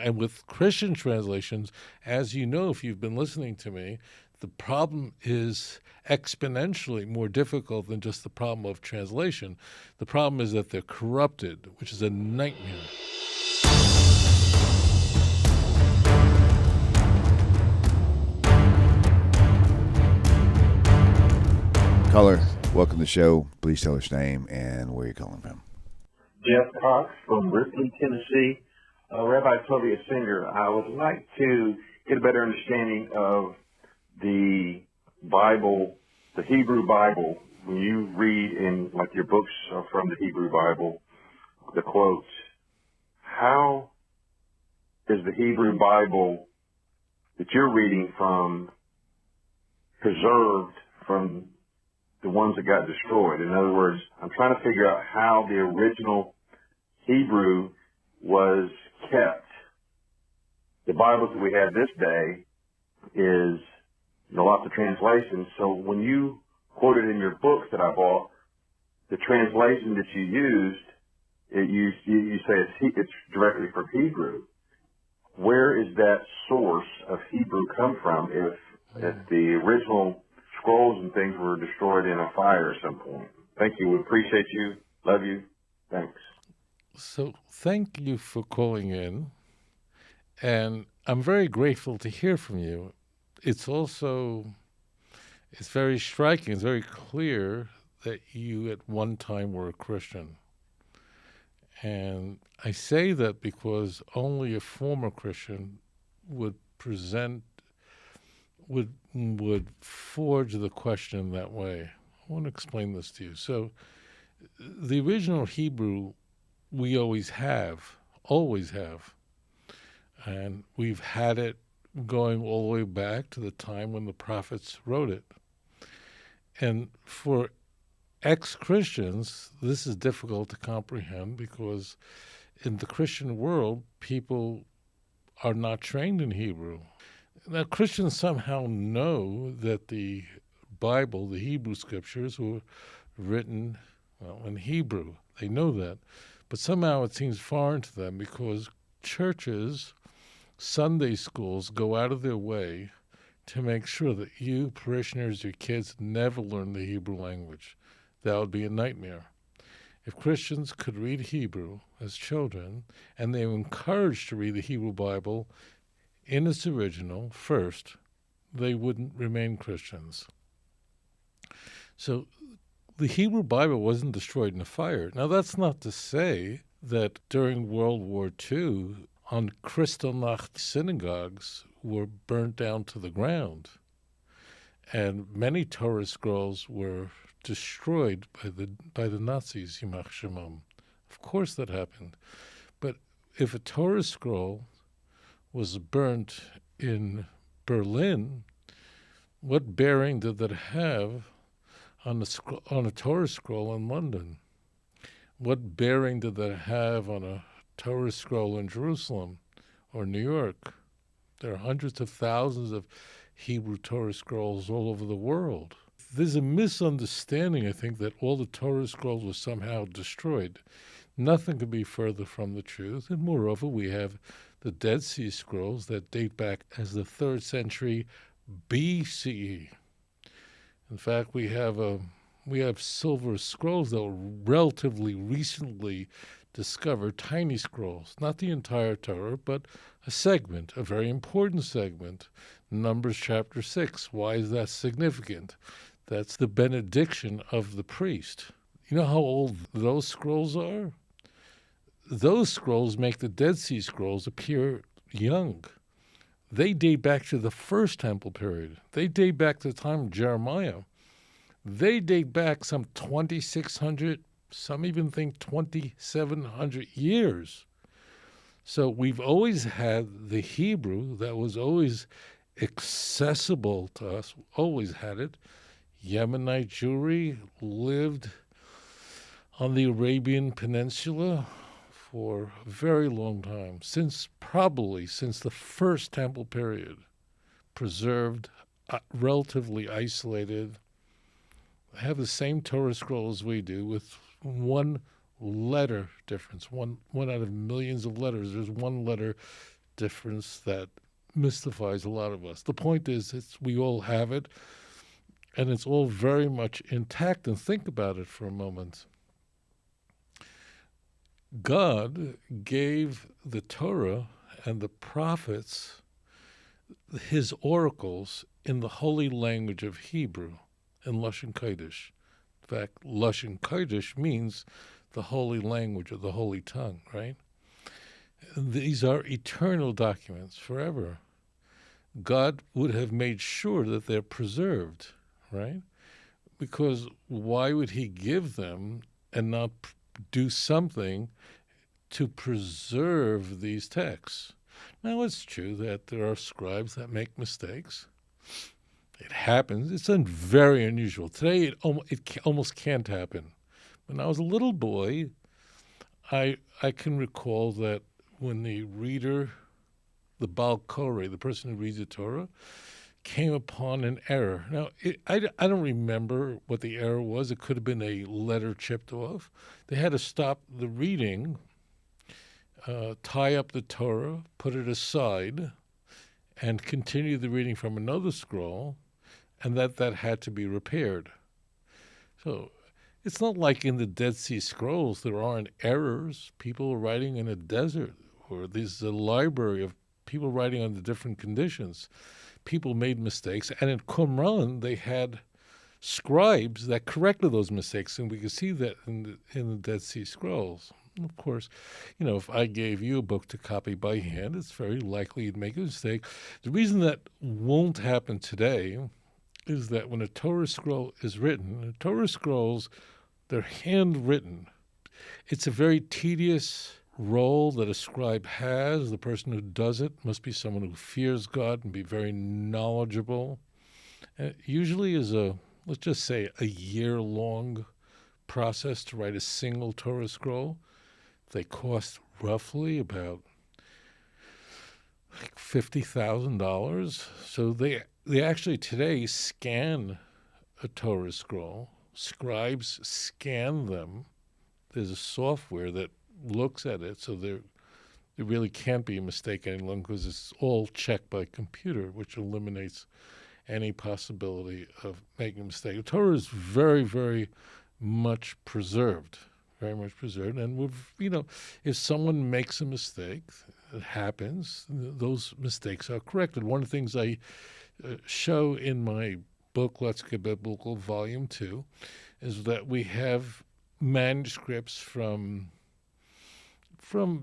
And with Christian translations, as you know, if you've been listening to me, the problem is exponentially more difficult than just the problem of translation. The problem is that they're corrupted, which is a nightmare. Caller, welcome to the show. Please tell us your name and where you're calling from. Jeff Cox from Ripley, Tennessee. Rabbi Tovia Singer, I would like to get a better understanding of the Bible, the Hebrew Bible. When you read in, like, your books are from the Hebrew Bible, the quotes, how is the Hebrew Bible that you're reading from preserved from the ones that got destroyed? In other words, I'm trying to figure out how the original Hebrew was kept. The Bibles that we have this day is lots of translations. So when you quoted in your books that I bought, the translation that you used, you say it's directly from Hebrew. Where is that source of Hebrew come from if the original scrolls and things were destroyed in a fire at some point? Thank you. We appreciate you. Love you. Thanks. So thank you for calling in, and I'm very grateful to hear from you. It's very striking, it's very clear that you at one time were a Christian. And I say that because only a former Christian would forge the question that way. I want to explain this to you. So the original Hebrew we always have, and we've had it going all the way back to the time when the prophets wrote it. And for ex-Christians, this is difficult to comprehend because in the Christian world, people are not trained in Hebrew. Now, Christians somehow know that the Bible, the Hebrew scriptures, were written in Hebrew. They know that. But somehow it seems foreign to them because churches, Sunday schools go out of their way to make sure that you, parishioners, your kids, never learn the Hebrew language. That would be a nightmare. If Christians could read Hebrew as children, and they were encouraged to read the Hebrew Bible in its original first, they wouldn't remain Christians. So the Hebrew Bible wasn't destroyed in a fire. Now, that's not to say that during World War II, on Kristallnacht synagogues were burnt down to the ground, and many Torah scrolls were destroyed by the Nazis, Yimach Shemam. Of course that happened. But if a Torah scroll was burnt in Berlin, what bearing did that have on a Torah scroll in London? What bearing did that have on a Torah scroll in Jerusalem or New York? There are hundreds of thousands of Hebrew Torah scrolls all over the world. There's a misunderstanding, I think, that all the Torah scrolls were somehow destroyed. Nothing could be further from the truth. And moreover, we have the Dead Sea Scrolls that date back as the 3rd century BCE. In fact, we have silver scrolls that were relatively recently discovered, tiny scrolls, not the entire Torah, but a segment, a very important segment, Numbers chapter 6. Why is that significant? That's the benediction of the priest. You know how old those scrolls are? Those scrolls make the Dead Sea Scrolls appear young. They date back to the First Temple period. They date back to the time of Jeremiah. They date back some 2,600, some even think 2,700 years. So we've always had the Hebrew that was always accessible to us, always had it. Yemenite Jewry lived on the Arabian Peninsula for a very long time, probably since the First Temple period, preserved, relatively isolated, have the same Torah scroll as we do with one letter difference, one out of millions of letters. There's one letter difference that mystifies a lot of us. The point is, we all have it, and it's all very much intact. And think about it for a moment. God gave the Torah and the prophets his oracles in the holy language of Hebrew, in Lashon Kodesh. In fact, Lashon Kodesh means the holy language or the holy tongue, right? These are eternal documents forever. God would have made sure that they're preserved, right? Because why would he give them and not do something to preserve these texts? Now, it's true that there are scribes that make mistakes. It happens. It's very unusual. Today, it almost can't happen. When I was a little boy, I can recall that when the reader, the Baal Koreh, the person who reads the Torah, came upon an error. Now, I don't remember what the error was. It could have been a letter chipped off. They had to stop the reading, tie up the Torah, put it aside, and continue the reading from another scroll, and that had to be repaired. So it's not like in the Dead Sea Scrolls there aren't errors. People are writing in a desert, or there's a library of people writing under different conditions. People made mistakes, and in Qumran they had scribes that corrected those mistakes, and we can see that in the Dead Sea Scrolls. Of course, if I gave you a book to copy by hand, it's very likely you'd make a mistake. The reason that won't happen today is that when a Torah scroll is written, the Torah scrolls, they're handwritten. It's a very tedious role that a scribe has. The person who does it must be someone who fears God and be very knowledgeable. And it usually is let's just say, a year-long process to write a single Torah scroll. They cost roughly about $50,000. So they actually today scan a Torah scroll. Scribes scan them. There's a software that looks at it, so there really can't be a mistake any longer because it's all checked by computer, which eliminates any possibility of making a mistake. The Torah is very, very much preserved, very much preserved. And if someone makes a mistake, it happens. Those mistakes are corrected. One of the things I show in my book, Let's Get Biblical, Volume 2, is that we have manuscripts from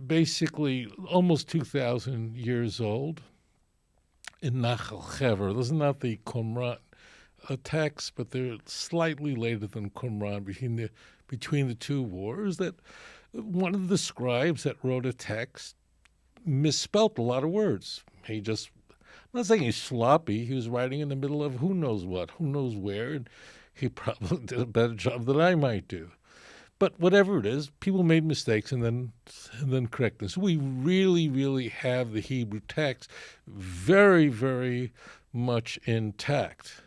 basically almost 2,000 years old in Nachal Hever. Those are not the Qumran texts, but they're slightly later than Qumran between the two wars. That one of the scribes that wrote a text misspelt a lot of words. I'm not saying he's sloppy. He was writing in the middle of who knows what, who knows where, and he probably did a better job than I might do. But whatever it is, people made mistakes and then correct them. So we really, really have the Hebrew text very, very much intact.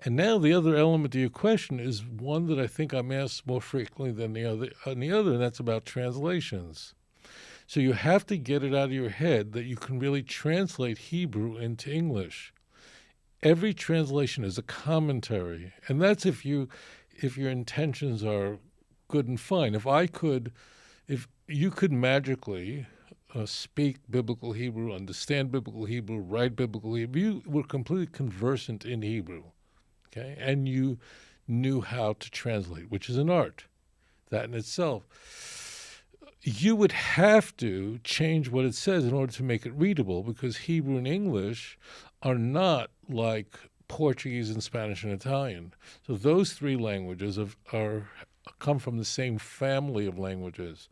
And now the other element to your question is one that I think I'm asked more frequently than the other, and that's about translations. So you have to get it out of your head that you can really translate Hebrew into English. Every translation is a commentary, and that's if your intentions are good and fine. If you could magically speak biblical Hebrew, understand biblical Hebrew, write biblical Hebrew, you were completely conversant in Hebrew, okay, and you knew how to translate, which is an art, that in itself. You would have to change what it says in order to make it readable, because Hebrew and English are not like Portuguese and Spanish and Italian. So those three languages come from the same family of languages.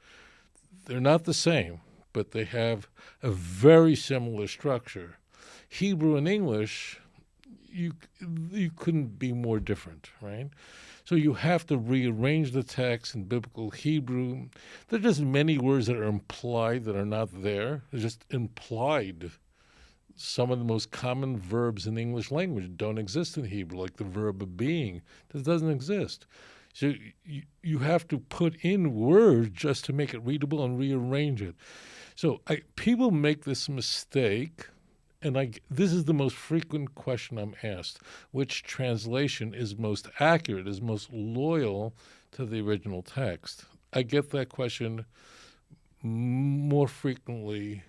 They're not the same, but they have a very similar structure. Hebrew and English, you couldn't be more different, right? So you have to rearrange the text in biblical Hebrew. There are just many words that are implied that are not there. They're just implied. Some of the most common verbs in the English language don't exist in Hebrew, like the verb of being. That doesn't exist. So you have to put in words just to make it readable and rearrange it. So people make this mistake, and this is the most frequent question I'm asked. Which translation is most accurate, is most loyal to the original text? I get that question more frequently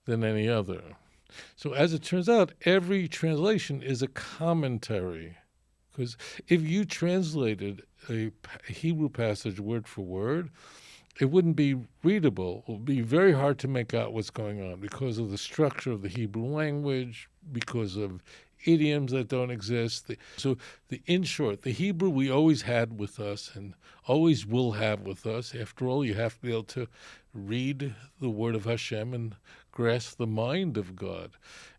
than any other. So as it turns out, every translation is a commentary. Because if you translated a Hebrew passage word for word, it wouldn't be readable. It would be very hard to make out what's going on because of the structure of the Hebrew language, because of idioms that don't exist. In short, the Hebrew we always had with us and always will have with us. After all, you have to be able to read the word of Hashem and grasp the mind of God.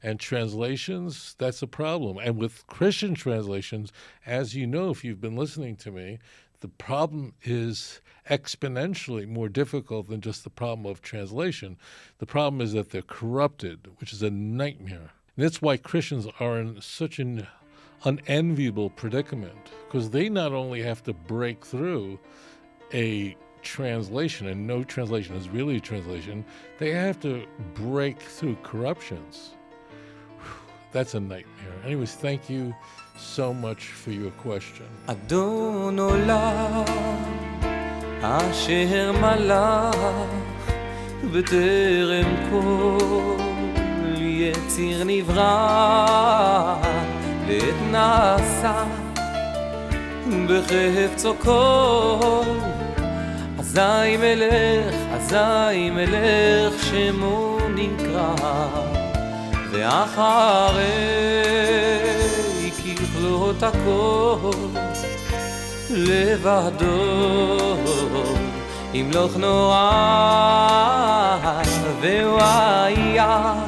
And translations, that's a problem. And with Christian translations, as you know, if you've been listening to me, the problem is exponentially more difficult than just the problem of translation. The problem is that they're corrupted, which is a nightmare. And that's why Christians are in such an unenviable predicament, because they not only have to break through a translation, and no translation is really a translation, they have to break through corruptions. That's a nightmare. Anyways, thank you so much for your question. אדון עולם אשר מלך בטרם כל יציר נברא לעת נעשה בחפצו כל אזי מלך שמו נקרא ואחרי ככלות הכל לבדו ימלוך נורא והוא היה